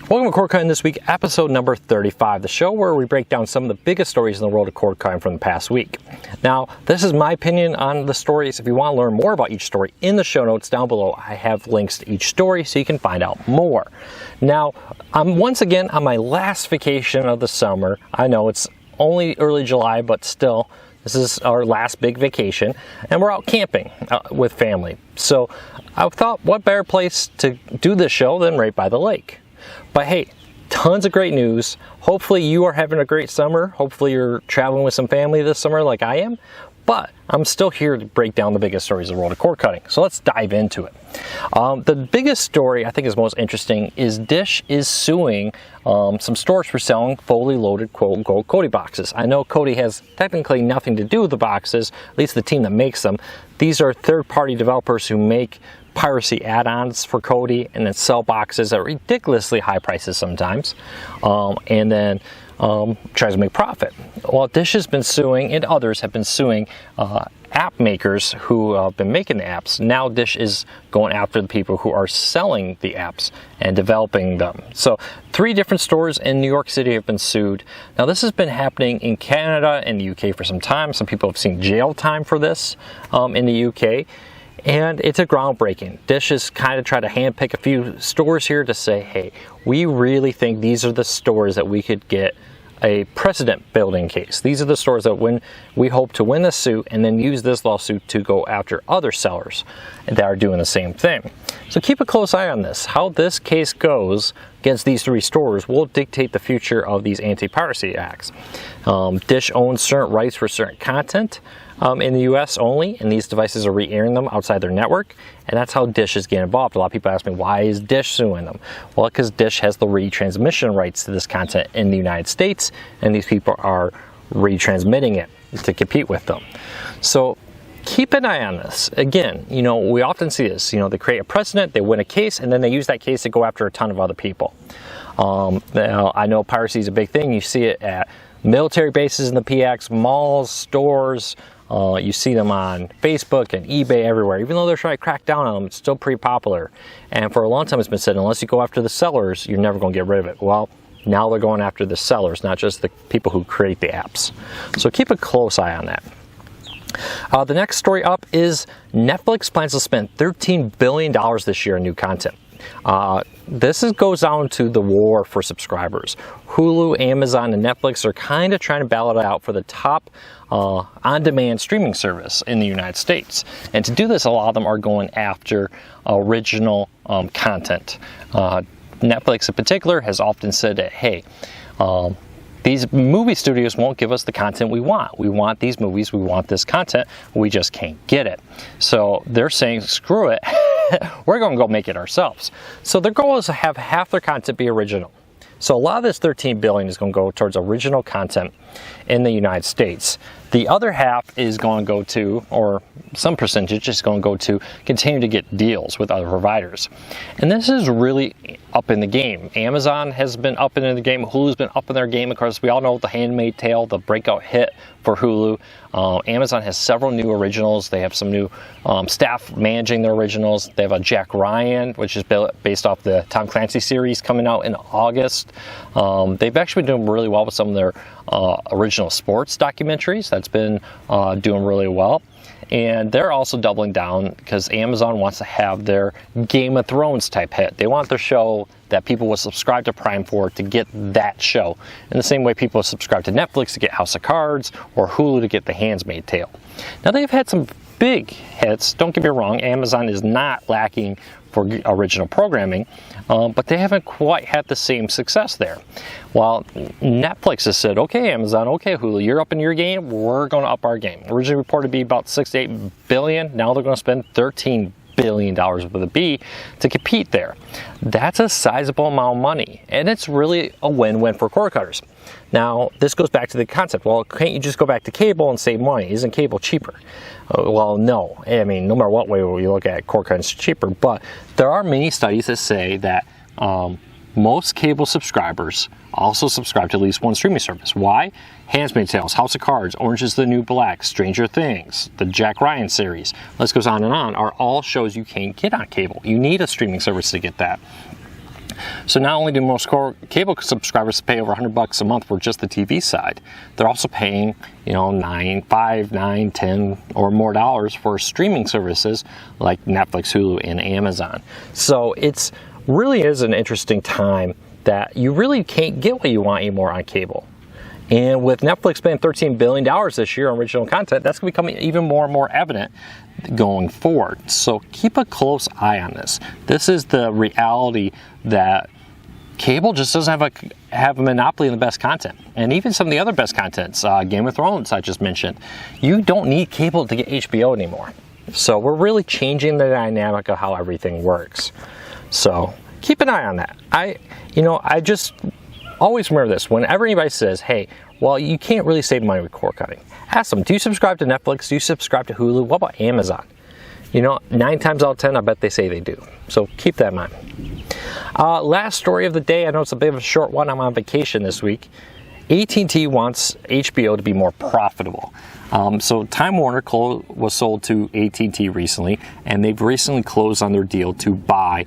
Welcome to Cord Cutting This Week, episode number 35, the show where we break down some of the biggest stories in the world of cord cutting from the past week. Now, this is my opinion on the stories. If you want to learn more about each story, in the show notes down below, I have links to each story so you can find out more. Now, I'm once again on my last vacation of the summer. I know it's only early July, but still, this is our last big vacation, and we're out camping with family. So I thought, what better place to do this show than right by the lake? But hey, tons of great news. Hopefully you are having a great summer. Hopefully you're traveling with some family this summer like I am. But I'm still here to break down the biggest stories of the world of cord cutting. So let's dive into it. The biggest story I think is most interesting is Dish is suing some stores for selling fully loaded quote-unquote Kodi boxes. I know Kodi has technically nothing to do with the boxes, at least the team that makes them. These are third-party developers who make piracy add-ons for Kodi and then sell boxes at ridiculously high prices sometimes, and then tries to make profit. Well, Dish has been suing, and others have been suing app makers who have been making the apps. Now Dish is going after the people who are selling the apps and developing them. So 3 different stores in New York City have been sued. Now this has been happening in Canada and the UK for some time. Some people have seen jail time for this in the UK. And it's a groundbreaking. Dish has kind of tried to handpick a few stores here to say, hey, we really think these are the stores that we could get a precedent building case. These are the stores that we hope to win the suit and then use this lawsuit to go after other sellers that are doing the same thing. So keep a close eye on this. How this case goes against these 3 stores will dictate the future of these anti-piracy acts. Dish owns certain rights for certain content in the US only, and these devices are re-airing them outside their network, and that's how Dish is getting involved. A lot of people ask me, why is Dish suing them? Well, because Dish has the retransmission rights to this content in the United States, and these people are retransmitting it to compete with them. So keep an eye on this. Again, you know, we often see this. You know, they create a precedent, they win a case, and then they use that case to go after a ton of other people. Now, I know piracy is a big thing. You see it at military bases in the PX, malls, stores. You see them on Facebook and eBay everywhere. Even though they're trying to crack down on them, it's still pretty popular. And for a long time it's been said, unless you go after the sellers, you're never going to get rid of it. Well, now they're going after the sellers, not just the people who create the apps. So keep a close eye on that. The next story up is Netflix plans to spend $13 billion this year on new content. This goes down to the war for subscribers. Hulu, Amazon, and Netflix are kind of trying to battle it out for the top on-demand streaming service in the United States. And to do this, a lot of them are going after original content. Netflix in particular has often said that, hey, these movie studios won't give us the content we want. We want these movies, we want this content, we just can't get it. So they're saying, screw it, we're going to go make it ourselves. So their goal is to have half their content be original. So a lot of this $13 billion is going to go towards original content in the United States. The other half is going to go to, or some percentage is going to go to, continue to get deals with other providers. And this is really up in the game. Amazon has been up in the game. Hulu's been up in their game. Of course, we all know The Handmaid's Tale, the breakout hit for Hulu. Amazon has several new originals. They have some new staff managing their originals. They have a Jack Ryan, which is based off the Tom Clancy series, coming out in August. They've actually been doing really well with some of their original sports documentaries. That's been doing really well. And they're also doubling down because Amazon wants to have their Game of Thrones type hit. They want their show that people will subscribe to Prime for to get that show. In the same way people subscribe to Netflix to get House of Cards or Hulu to get The Handmaid's Tale. Now they've had some big hits. Don't get me wrong, Amazon is not lacking for original programming, but they haven't quite had the same success there. While Netflix has said, okay, Amazon, okay, Hulu, you're up in your game, we're going to up our game. Originally reported to be about 6 to 8 billion. Now they're going to spend $13 billion with a B to compete there. That's a sizable amount of money, and it's really a win-win for cord cutters. Now, this goes back to the concept, well, can't you just go back to cable and save money? Isn't cable cheaper? Well, no. I mean, no matter what way you look at it, cord cutting is cheaper, but there are many studies that say that most cable subscribers also subscribe to at least one streaming service. Why? Handmaid's Tale, House of Cards, Orange is the New Black, Stranger Things, the Jack Ryan series, list goes on and on, are all shows you can't get on cable. You need a streaming service to get that. So not only do most cable subscribers pay over $100 a month for just the TV side, they're also paying, you know, $5, $9, $10 or more dollars for streaming services like Netflix, Hulu, and Amazon. So it's really is an interesting time that you really can't get what you want anymore on cable. And with Netflix spending $13 billion this year on original content, that's going to become even more and more evident going forward. So keep a close eye on this. This is the reality that cable just doesn't have a monopoly in the best content. And even some of the other best contents, Game of Thrones I just mentioned, you don't need cable to get HBO anymore. So we're really changing the dynamic of how everything works. So keep an eye on that. I just always remember this. Whenever anybody says, hey, well, you can't really save money with cord cutting, ask them, do you subscribe to Netflix? Do you subscribe to Hulu? What about Amazon? You know, 9 times out of 10, I bet they say they do. So keep that in mind. Last story of the day. I know it's a bit of a short one. I'm on vacation this week. AT&T wants HBO to be more profitable. So Time Warner was sold to AT&T recently, and they've recently closed on their deal to buy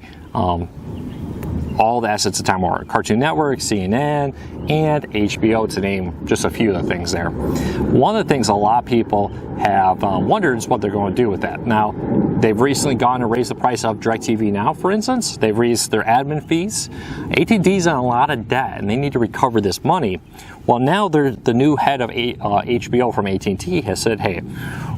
all the assets of Time Warner, Cartoon Network, CNN, and HBO, to name just a few of the things there. One of the things a lot of people have wondered is what they're going to do with that. Now, they've recently gone and raised the price of DirecTV Now, for instance. They've raised their admin fees. AT&T's on a lot of debt, and they need to recover this money. Well, now the new head of HBO from AT&T has said, hey,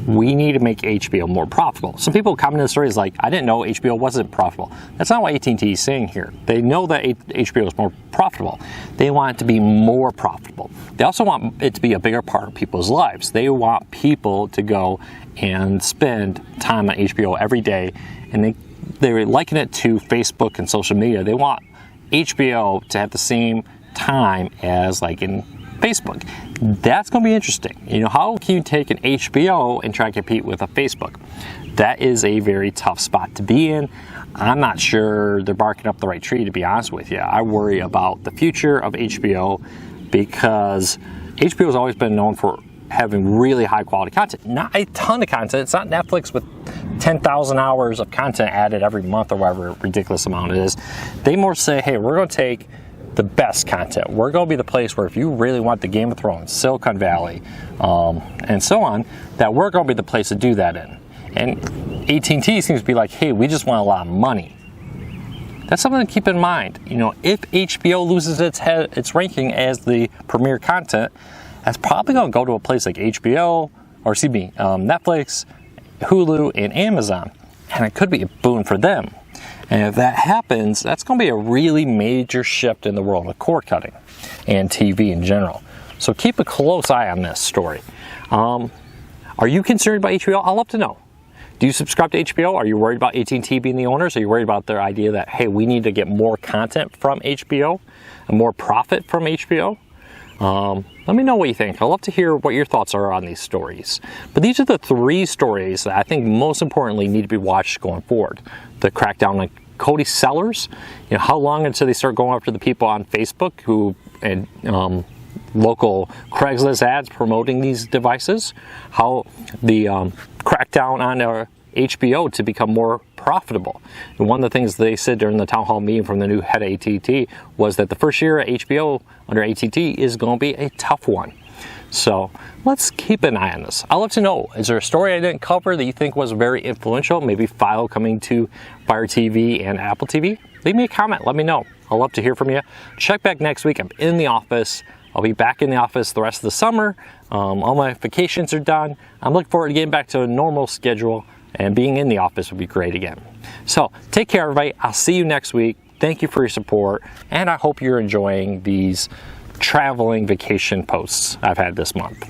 we need to make HBO more profitable. Some people comment in the stories like, I didn't know HBO wasn't profitable. That's not what AT&T is saying here. They know that HBO is more profitable. They want it to be more profitable. They also want it to be a bigger part of people's lives. They want people to go and spend time on HBO every day, and they liken it to Facebook and social media. They want HBO to have the same time as like in Facebook. That's going to be interesting. You know, how can you take an HBO and try to compete with a Facebook? That is a very tough spot to be in. I'm not sure they're barking up the right tree, to be honest with you. I worry about the future of HBO because HBO has always been known for having really high quality content. Not a ton of content. It's not Netflix with 10,000 hours of content added every month or whatever ridiculous amount it is. They more say, hey, we're going to take the best content. We're going to be the place where if you really want the Game of Thrones, Silicon Valley, and so on, that we're going to be the place to do that in. And AT&T seems to be like, hey, we just want a lot of money. That's something to keep in mind. You know, if HBO loses its ranking as the premier content, that's probably going to go to a place like HBO, or Netflix, Hulu, and Amazon. And it could be a boon for them. And if that happens, that's going to be a really major shift in the world of cord cutting and TV in general. So keep a close eye on this story. Are you concerned about HBO? I'd love to know. Do you subscribe to HBO? Are you worried about AT&T being the owners? Are you worried about their idea that, hey, we need to get more content from HBO and more profit from HBO? Let me know what you think. I'd love to hear what your thoughts are on these stories. But these are the 3 stories that I think most importantly need to be watched going forward. The crackdown on Kodi sellers, you know, how long until they start going after the people on Facebook who and local Craigslist ads promoting these devices, how the crackdown on HBO to become more profitable. And one of the things they said during the town hall meeting from the new head of AT&T was that the first year at HBO under AT&T is going to be a tough one. So let's keep an eye on this. I'd love to know, is there a story I didn't cover that you think was very influential? Maybe File coming to Fire TV and Apple TV? Leave me a comment. Let me know. I'd love to hear from you. Check back next week. I'm in the office. I'll be back in the office the rest of the summer. All my vacations are done. I'm looking forward to getting back to a normal schedule, and being in the office would be great again. So take care, everybody. I'll see you next week. Thank you for your support, and I hope you're enjoying these traveling vacation posts I've had this month.